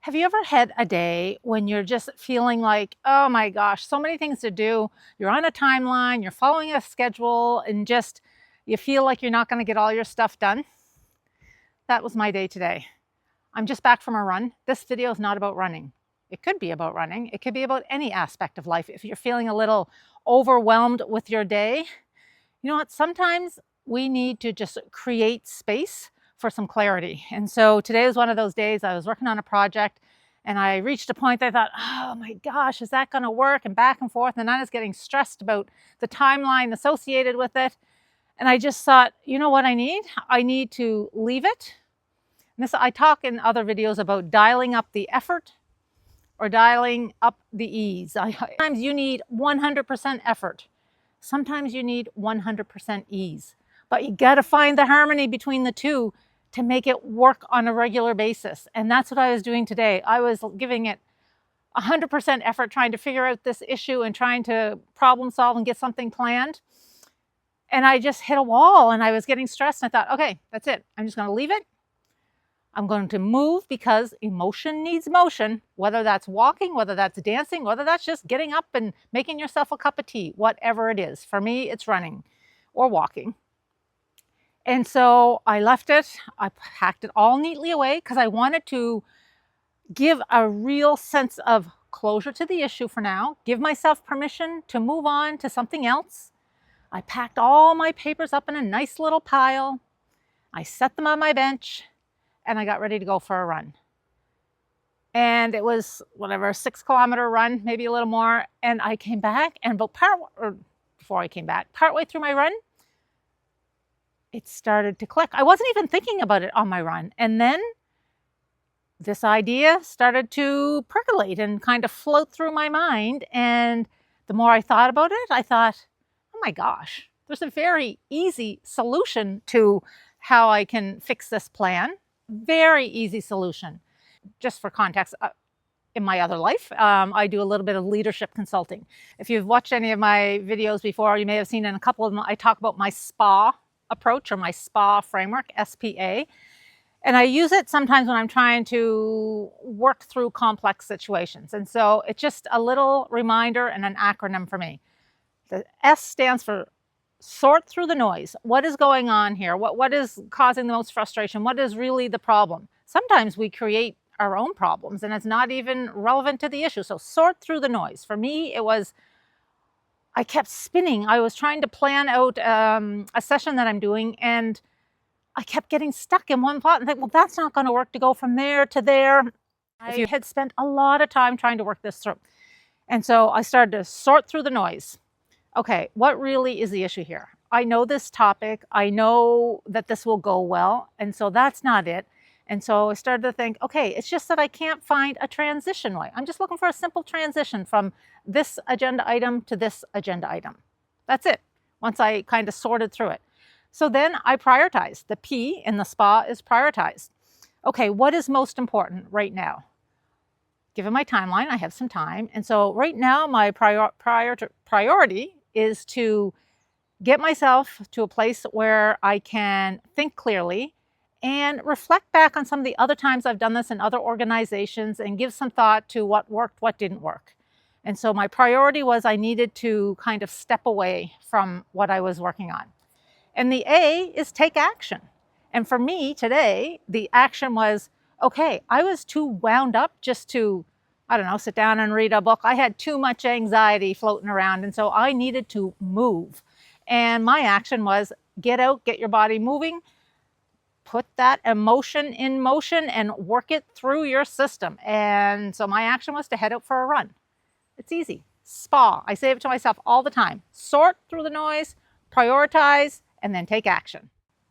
Have you ever had a day when you're just feeling like, oh my gosh, so many things to do? You're on a timeline, you're following a schedule, and just you feel like you're not going to get all your stuff done? That was my day today. I'm just back from a run. This video is not about running. It could be about running, it could be about any aspect of life. If you're feeling a little overwhelmed with your day, you know what? Sometimes we need to just create space for some clarity. And so today was one of those days. I was working on a project and I reached a point that I thought, oh my gosh, is that going to work? And back and forth. And I was getting stressed about the timeline associated with it. And I just thought, you know what I need? I need to leave it. And this, I talk in other videos about dialing up the effort or dialing up the ease. Sometimes you need 100% effort. Sometimes you need 100% ease, but you got to find the harmony between the two to make it work on a regular basis. And that's what I was doing today. I was giving it 100% effort trying to figure out this issue and trying to problem solve and get something planned. And I just hit a wall and I was getting stressed. And I thought, okay, that's it. I'm just going to leave it. I'm going to move because emotion needs motion, whether that's walking, whether that's dancing, whether that's just getting up and making yourself a cup of tea, whatever it is. For me, it's running or walking. And so I left it. I packed it all neatly away because I wanted to give a real sense of closure to the issue for now, give myself permission to move on to something else. I packed all my papers up in a nice little pile. I set them on my bench. And I got ready to go for a run. And it was whatever, a 6-kilometer run, maybe a little more. And I came back and partway through my run, it started to click. I wasn't even thinking about it on my run. And then this idea started to percolate and kind of float through my mind. And the more I thought about it, I thought, oh my gosh, there's a very easy solution to how I can fix this plan. Very easy solution. Just for context, in my other life, I do a little bit of leadership consulting. If you've watched any of my videos before, you may have seen in a couple of them, I talk about my SPA approach or my SPA framework, SPA. And I use it sometimes when I'm trying to work through complex situations. And so it's just a little reminder and an acronym for me. The S stands for sort through the noise. What is going on here? What is causing the most frustration? What is really the problem? Sometimes we create our own problems and it's not even relevant to the issue. So sort through the noise. For me, it was, I kept spinning. I was trying to plan out a session that I'm doing and I kept getting stuck in one thought and think, well, that's not going to work to go from there to there. I had spent a lot of time trying to work this through. And so I started to sort through the noise. Okay, what really is the issue here? I know this topic. I know that this will go well. And so that's not it. And so I started to think, okay, it's just that I can't find a transition way. I'm just looking for a simple transition from this agenda item to this agenda item. That's it. Once I kind of sorted through it. So then I prioritized. The P in the SPA is prioritized. Okay, what is most important right now? Given my timeline, I have some time. And so right now my priority is to get myself to a place where I can think clearly and reflect back on some of the other times I've done this in other organizations and give some thought to what worked, what didn't work. And so my priority was I needed to kind of step away from what I was working on. And the A is take action. And for me today, the action was, okay, I was too wound up just to I don't know, sit down and read a book. I had too much anxiety floating around. And so I needed to move. And my action was get out, get your body moving, put that emotion in motion and work it through your system. And so my action was to head out for a run. It's easy. SPA. I say it to myself all the time. Sort through the noise, prioritize, and then take action.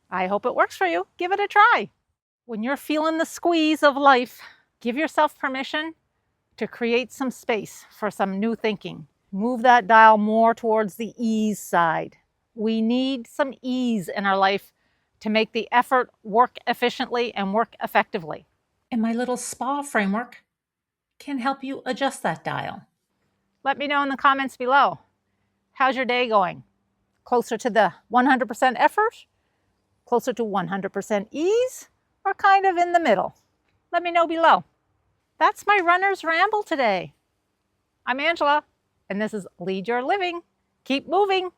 I hope it works for you. Give it a try. When you're feeling the squeeze of life, give yourself permission to create some space for some new thinking. Move that dial more towards the ease side. We need some ease in our life to make the effort work efficiently and work effectively. And my little SPA framework can help you adjust that dial. Let me know in the comments below. How's your day going? Closer to the 100% effort? Closer to 100% ease? Or kind of in the middle? Let me know below. That's my runner's ramble today. I'm Angela, and this is Lead Your Living. Keep moving.